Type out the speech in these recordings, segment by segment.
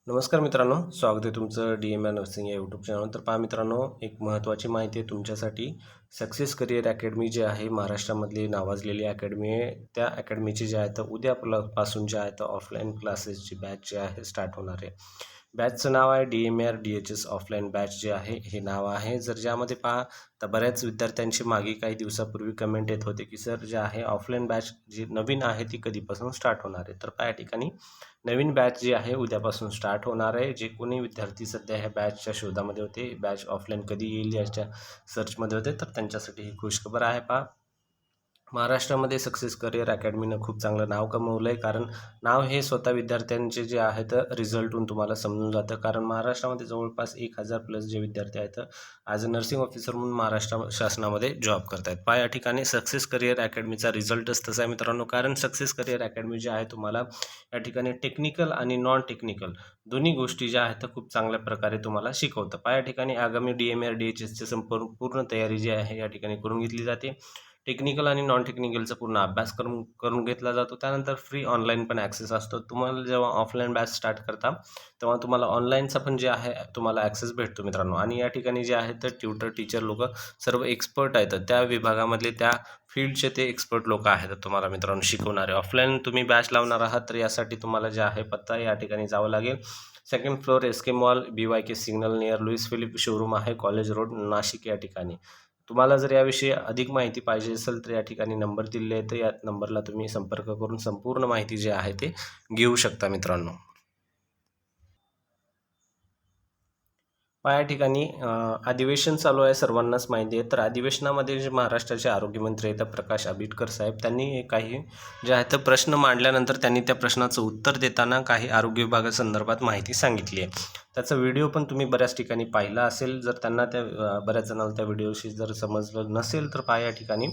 नमस्कार मित्रांनो, स्वागत आहे तुमचं DMR नर्सिंग या यूट्यूब चॅनल. तर पहा मित्रांनो, एक महत्त्वाची माहिती आहे तुमच्यासाठी. सक्सेस करिअर अकॅडमी जी आहे महाराष्ट्रामधली नावाजलेली अकॅडमी आहे. त्या अकॅडमीची जे आहे तर उद्यापासून जे आहे तर ऑफलाईन क्लासेसची बॅच जी आहे स्टार्ट होणार आहे. बॅचचं नाव आहे DMR DHS ऑफलाईन बॅच जे आहे हे नाव आहे. ज्यामध्ये पहा तर बऱ्याच विद्यार्थ्यांची मागे काही दिवसापूर्वी कमेंट येत होते की सर जे आहे ऑफलाईन बॅच जी नवीन आहे ती कधीपासून स्टार्ट होणार आहे. तर या ठिकाणी नवीन बॅच जी आहे उद्यापासून स्टार्ट होणार आहे. जे कोणी विद्यार्थी सध्या ह्या बॅचच्या शोधामध्ये होते, बॅच ऑफलाईन कधी येईल याच्या सर्चमध्ये होते, तर त्यांच्यासाठी ही खुशखबर आहे. पहा, महाराष्ट्रामध्ये सक्सेस करिअर अकॅडमीनं खूप चांगलं नाव कमवलं आहे. कारण नाव हे स्वतः विद्यार्थ्यांचे जे आहेत रिझल्टहून तुम्हाला समजून जातं. कारण महाराष्ट्रामध्ये जवळपास 1000+ जे विद्यार्थी आहेत ॲज अ नर्सिंग ऑफिसर म्हणून महाराष्ट्र शासनामध्ये जॉब करत आहेत. या ठिकाणी सक्सेस करिअर अकॅडमीचा रिझल्टच तसा आहे मित्रांनो. कारण सक्सेस करिअर अकॅडमी जी आहे तुम्हाला या ठिकाणी टेक्निकल आणि नॉन टेक्निकल दोन्ही गोष्टी ज्या आहेत खूप चांगल्या प्रकारे तुम्हाला शिकवतं. या ठिकाणी आगामी DMR DHSची संपूर्ण तयारी जी आहे या ठिकाणी करून घेतली जाते. टेक्निकल आणि नॉन टेक्निकलचा पूर्ण अभ्यास करून घेतला जातो. त्यानंतर फ्री ऑनलाईन पण ॲक्सेस असतो. तुम्हाला जेव्हा ऑफलाईन बॅच स्टार्ट करता तेव्हा तुम्हाला ऑनलाईनचा पण जे आहे तुम्हाला ॲक्सेस भेटतो मित्रांनो. आणि या ठिकाणी जे आहे तर ट्युटर टीचर लोक सर्व एक्सपर्ट आहेत, त्या विभागामधले त्या फील्डचे ते एक्सपर्ट लोक आहेत तुम्हाला मित्रांनो शिकवणारे. ऑफलाईन तुम्ही बॅच लावणार आहात तर यासाठी तुम्हाला जे आहे पत्ता या ठिकाणी जावं लागेल. 2nd floor SK mall BYK signal near Louis Philippe showroom आहे, कॉलेज रोड, नाशिक या ठिकाणी. तुम्हाला जर याविषयी अधिक माहिती पाहिजे असेल तर या ठिकाणी नंबर दिलेले आहे, तर या नंबरला तुम्ही संपर्क करून संपूर्ण माहिती जी आहे ते घेऊ शकता मित्रांनो. या ठिकाणी अधिवेशन चालू आहे, सर्वांनाच माहिती आहे. तर अधिवेशनामध्ये जे महाराष्ट्राचे आरोग्यमंत्री आहेत प्रकाश आंबेडकर साहेब, त्यांनी काही जे आहे तर प्रश्न मांडल्यानंतर त्यांनी त्या प्रश्नाचं उत्तर देताना काही आरोग्य विभागासंदर्भात माहिती सांगितली आहे. त्याचा व्हिडिओ पण तुम्ही बऱ्याच ठिकाणी पाहिला असेल. जर त्यांना बऱ्याच जणांना त्या व्हिडिओशी जर समजलं नसेल तर या ठिकाणी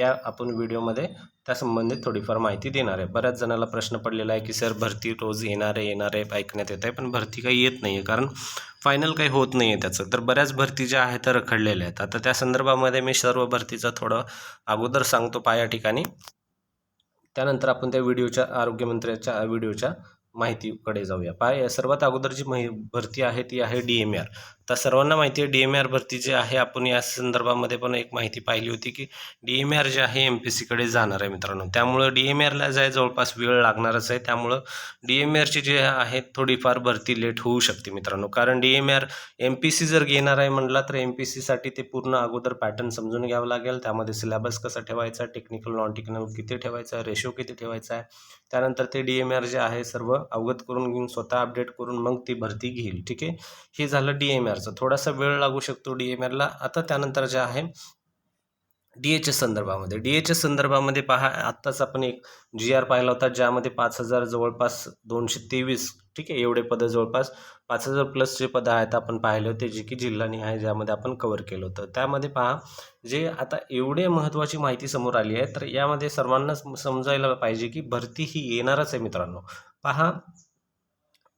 आपण व्हिडिओमध्ये त्या संबंधित थोडीफार माहिती देणार आहे. बऱ्याच जणांना प्रश्न पडलेला आहे की सर भरती रोज येणार आहे ऐकण्यात येत आहे, पण भरती काही येत नाही आहे. कारण फायनल काही होत नाही आहे त्याचं. तर बऱ्याच भरती ज्या आहेत तर रखडलेल्या आहेत. आता त्या संदर्भामध्ये मी सर्व भरतीचं थोडं अगोदर सांगतो या ठिकाणी. त्यानंतर आपण त्या आरोग्यमंत्र्याच्या व्हिडिओच्या माहितीकडे जाऊया. या सर्वात अगोदर जी भरती आहे ती आहे DMR. तर सर्वांना माहिती आहे DMR भरती जी आहे, आपण या संदर्भामध्ये पण एक माहिती पाहिली होती की DMR जे आहे MPSCकडे जाणार आहे मित्रांनो. त्यामुळं DMRला जवळपास वेळ लागणारच आहे. त्यामुळं DMRची जे आहे थोडीफार भरती लेट होऊ शकते मित्रांनो. कारण DMR MPC जर घेणार आहे म्हटला तर MPCसाठी ते पूर्ण अगोदर पॅटर्न समजून घ्यावं लागेल. त्यामध्ये सिलेबस कसा ठेवायचा, टेक्निकल नॉन टेक्निकल किती ठेवायचा, रेशो किती ठेवायचा आहे. त्यानंतर ते DMR जे आहे सर्व अवगत करून घेऊन स्वतः अपडेट करून मग ती भरती घेईल. ठीक आहे, हे झालं DMRचं. थोडासा वेळ लागू शकतो DMRला. आता त्यानंतर जे आहे DHS संदर्भामध्ये पहा, आत्ताच आपण एक GR पाहिला होता, ज्यामध्ये 5000 जवळपास 223 ठीक आहे एवढे पदं जवळपास 5000+ पदं आहेत आपण पाहिले होते, जे की जिल्हानिहाय ज्यामध्ये आपण कव्हर केलं होतं. त्यामध्ये पहा, जे आता एवढे महत्त्वाची माहिती समोर आली आहे, तर यामध्ये सर्वांनाच समजायला पाहिजे की भरती ही येणारच आहे मित्रांनो. पहा,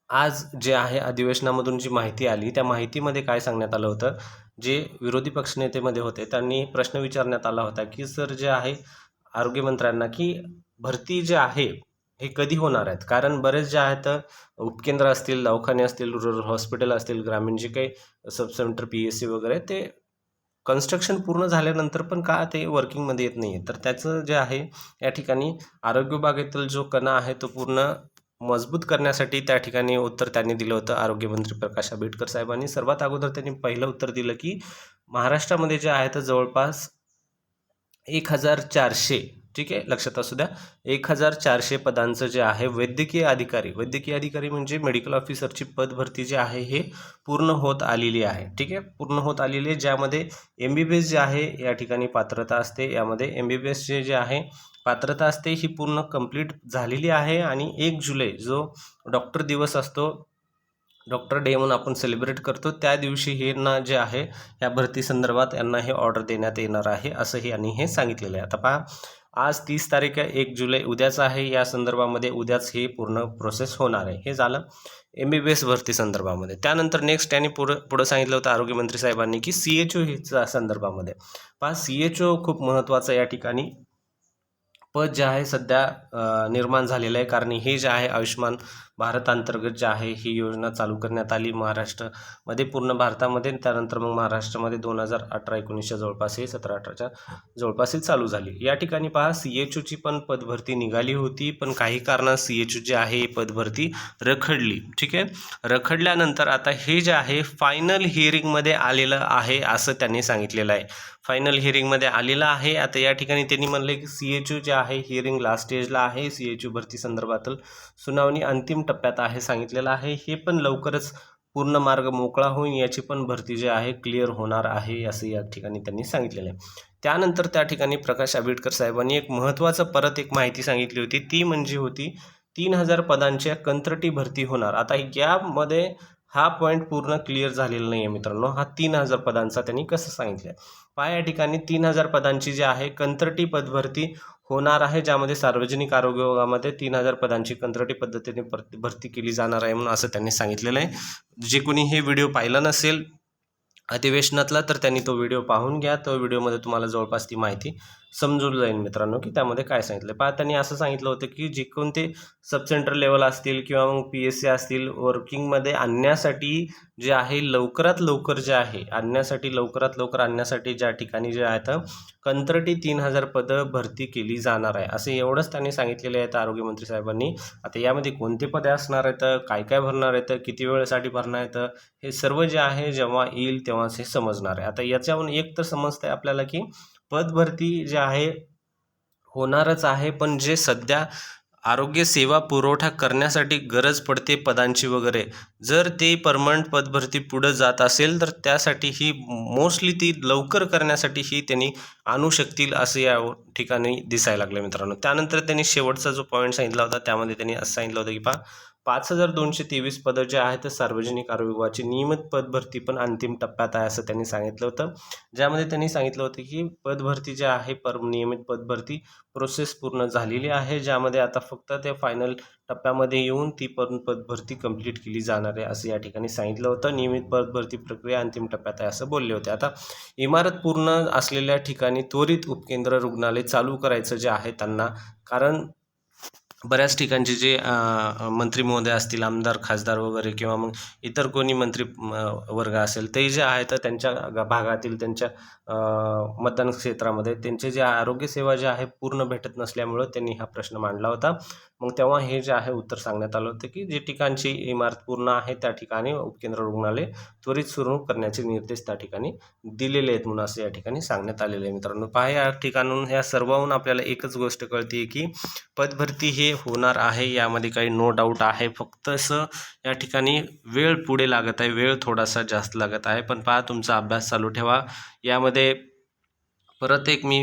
आज जे आहे अधिवेशनामधून जी माहिती आली त्या माहितीमध्ये काय सांगण्यात आलं होतं, जे विरोधी पक्षनेतेमध्ये होते त्यांनी प्रश्न विचारण्यात आला होता की सर जे आहे आरोग्यमंत्र्यांना की भरती जे आहे हे कधी होणार आहेत. कारण बरेच जे आहेत उपकेंद्र असतील, दवाखाने असतील, रुरल हॉस्पिटल असतील, ग्रामीण जे काही सब सेंटर PSC वगैरे ते कन्स्ट्रक्शन पूर्ण झाल्यानंतर पण का ते वर्किंगमध्ये येत नाही आहे. तर त्याचं जे आहे या ठिकाणी आरोग्य विभागातील जो कणा आहे तो पूर्ण मजबूत करण्यासाठी त्या ठिकाणी उत्तर त्यांनी दिलं होतं आरोग्यमंत्री प्रकाश आंबेडकर साहेबांनी. सर्वात अगोदर त्यांनी पहिलं उत्तर दिलं की महाराष्ट्रामध्ये जे आहे तर जवळपास 1400 ठीक आहे, लक्षात असू द्या, 1400 पदांचं जे आहे वैद्यकीय अधिकारी म्हणजे मेडिकल ऑफिसरची पदभरती जी आहे हे पूर्ण होत आलेली आहे. ठीक आहे, पूर्ण होत आलेली आहे, ज्यामध्ये MBBS जे आहे या ठिकाणी पात्रता असते. यामध्ये MBBS जे आहे पात्रता असते ही पूर्ण कंप्लीट झालेली आहे. आणि 1 जुलै जो डॉक्टर दिवस असतो, डॉक्टर डे म्हणून आपण सेलिब्रेट करतो, त्या दिवशी हे ना जे आहे या भरती संदर्भात यांना हे ऑर्डर देण्यात येणार आहे असंही यांनी हे सांगितलेलं आहे. आता पहा, आज 30 तारीख आहे, 1 जुलै उद्याच आहे. या संदर्भामध्ये उद्याच हे पूर्ण प्रोसेस होणार आहे. हे झालं MBBS भरती संदर्भामध्ये. त्यानंतर नेक्स्ट त्यांनी पुढं सांगितलं होतं आरोग्यमंत्री साहेबांनी की CHO च्या संदर्भामध्ये. पहा, CHO खूप महत्त्वाचं या ठिकाणी पद जे आहे सध्या निर्माण झालेलं आहे. कारण हे जे आहे आयुष्यमान भारत अंतर्गत जे आहे ही योजना चालू करण्यात आली महाराष्ट्रामध्ये, पूर्ण भारतामध्ये. त्यानंतर मग महाराष्ट्रामध्ये 2018-19च्या जवळपास हे 17-18च्या जवळपास ही चालू झाली. या ठिकाणी पहा CHOची पण पदभरती निघाली होती, पण काही कारणात CHO जे आहे पदभरती रखडली. ठीक आहे, रखडल्यानंतर आता हे जे आहे फायनल हिअरिंगमध्ये आलेलं आहे असं त्यांनी सांगितलेलं आहे. फायनल हिअरिंगमध्ये आलेलं आहे. आता या ठिकाणी त्यांनी म्हणले की CHO जे आहे हिअरिंग लास्ट स्टेजला आहे. CHO भरती संदर्भातील सुनावणी अंतिम टप्प्यात आहे सांगितलेलं आहे. हे पण लवकरच पूर्ण मार्ग मोकळा होईल, याची पण भरती जी आहे क्लिअर होणार आहे असं या ठिकाणी त्यांनी सांगितलेलं आहे. त्यानंतर त्या ठिकाणी प्रकाश आंबेडकर साहेबांनी एक महत्त्वाचं परत एक माहिती सांगितली होती, ती म्हणजे होती 3000 पदांच्या कंत्राटी भरती होणार. आता यामध्ये हा पॉईंट पूर्ण क्लिअर झालेला नाही आहे मित्रांनो. हा 3000 पदांचा त्यांनी कसं सांगितलं आहे पहा. या ठिकाणी 3000 पदांची जी आहे कंत्राटी पदभरती होणार आहे, ज्यामध्ये सार्वजनिक आरोग्य विभागामध्ये 3000 पदांची कंत्राटी पद्धतीने भरती केली जाणार आहे म्हणून असं त्यांनी सांगितलेलं आहे. जे कोणी हे व्हिडिओ पाहिला नसेल अधिवेशनातला तर त्यांनी तो व्हिडिओ पाहून घ्या. तो व्हिडिओमध्ये तुम्हाला जवळपास ती माहिती समजून जाईल मित्रांनो की त्यामध्ये काय सांगितलं. पहा त्यांनी असं सांगितलं होतं की जे कोणते सब सेंटर लेवल असतील किंवा मग PSC असतील वर्किंगमध्ये आणण्यासाठी जे आहे लवकरात लवकर जे आहे आणण्यासाठी लवकरात लवकर आणण्यासाठी ज्या ठिकाणी जे आहेत कंत्राटी 3000 पदं भरती केली जाणार आहे असं एवढंच त्यांनी सांगितलेलं आहे आरोग्यमंत्री साहेबांनी. आता यामध्ये कोणते पदे असणार आहेत, काय काय भरणार आहेत, किती वेळेसाठी भरणार आहेत, हे सर्व जे आहे जेव्हा येईल तेव्हाच हे समजणार आहे. आता याच्यावरून एक तर समजतंय आपल्याला की पदभरती जे आहे होणारच आहे, पण जे सध्या आरोग्य सेवा पुरवठा करण्यासाठी गरज पडते पदांची वगैरे, जर ते परमनंट पदभरती पुढं जात असेल तर त्यासाठी ही मोस्टली ती लवकर करण्यासाठी ही त्यांनी आणू शकतील असं या ठिकाणी दिसायला लागलं मित्रांनो. त्यानंतर त्यांनी शेवटचा जो पॉईंट सांगितला होता त्यामध्ये त्यांनी असं सांगितलं होतं की पहा 5223 पदं जे आहेत तर सार्वजनिक आरोग्य विभागाची नियमित पदभरती पण अंतिम टप्प्यात आहे असं त्यांनी सांगितलं होतं. ज्यामध्ये त्यांनी सांगितलं होतं की पदभरती जे आहे नियमित पदभरती प्रोसेस पूर्ण झालेली आहे, ज्यामध्ये आता फक्त ते फायनल टप्प्यामध्ये येऊन ती पदभरती कंप्लीट केली जाणार आहे असं या ठिकाणी सांगितलं होतं. नियमित पदभरती प्रक्रिया अंतिम टप्प्यात आहे असं बोलले होते. आता इमारत पूर्ण असलेल्या ठिकाणी त्वरित उपकेंद्र रुग्णालय चालू करायचं जे आहे त्यांना, कारण बऱ्याच ठिकाणचे जे मंत्री महोदय असतील, आमदार खासदार वगैरे किंवा मग इतर कोणी मंत्री वर्ग असेल ते जे आहे तर त्यांच्या भागातील त्यांच्या मतदान क्षेत्रामध्ये त्यांचे जे आरोग्यसेवा जे आहे पूर्ण भेटत नसल्यामुळं त्यांनी हा प्रश्न मांडला होता. मग तेव्हा हे जे आहे उत्तर सांगण्यात आलं होतं की जे ठिकाणची इमारत पूर्ण आहे त्या ठिकाणी उपकेंद्र रुग्णालय त्वरित सुरू करण्याचे निर्देश त्या ठिकाणी दिलेले आहेत म्हणून असं या ठिकाणी सांगण्यात आलेलं आहे मित्रांनो. पहा या ठिकाणून या सर्वाहून आपल्याला एकच गोष्ट कळते की पदभरती हे होणार आहे, यामध्ये काही नो डाऊट आहे. फक्त असं या ठिकाणी वेळ पुढे लागत आहे, वेळ थोडासा जास्त लागत आहे. पण पहा तुमचा अभ्यास चालू ठेवा. यामध्ये परत एक मी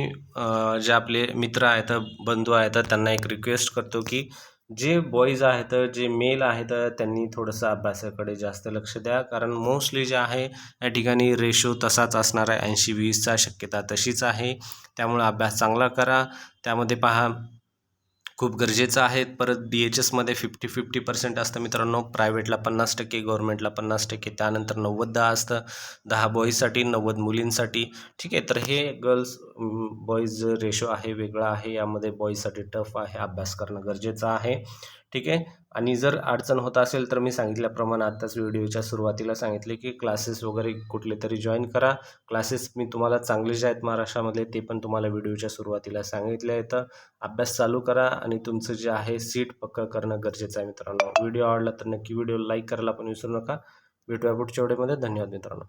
जे आपले मित्र आहेत बंधू आहेत त्यांना एक रिक्वेस्ट करतो की जे बॉईज आहेत जे मेल आहेत त्यांनी थोडंसं अभ्यासाकडे जास्त लक्ष द्या, कारण मोस्टली जे आहे या ठिकाणी रेशो तसाच असणार आहे, 80-20चा शक्यता तशीच आहे. त्यामुळे अभ्यास चांगला करा. त्यामध्ये पहा खूप गरजेचं आहे. परत DHSमध्ये 50-50% असतं मित्रांनो, प्रायव्हेटला 50%, गव्हर्नमेंटला 50%, त्यानंतर 90-10 असतं, 10 बॉईजसाठी 90 मुलींसाठी. ठीक आहे, तर हे गर्ल्स बॉईज रेशो आहे वेगळा आहे. यामध्ये बॉईजसाठी टफ आहे, अभ्यास करणं गरजेचं आहे. ठीक आहे, आणि जर अडचण होत असेल तर मी सांगितल्याप्रमाणे आत्ताच व्हिडिओच्या सुरुवातीला सांगितले की क्लासेस वगैरे कुठले तरी जॉईन करा. क्लासेस मी तुम्हाला चांगले जे आहेत महाराष्ट्रामधले ते पण तुम्हाला व्हिडिओच्या सुरुवातीला सांगितले आहेत. अभ्यास चालू करा आणि तुमचं जे आहे सीट पक्का करणं गरजेचं आहे मित्रांनो. व्हिडिओ आवडला तर नक्की व्हिडिओ लाईक करायला पण विसरू नका. भेटूया पुढच्या व्हिडिओमध्ये. धन्यवाद मित्रांनो.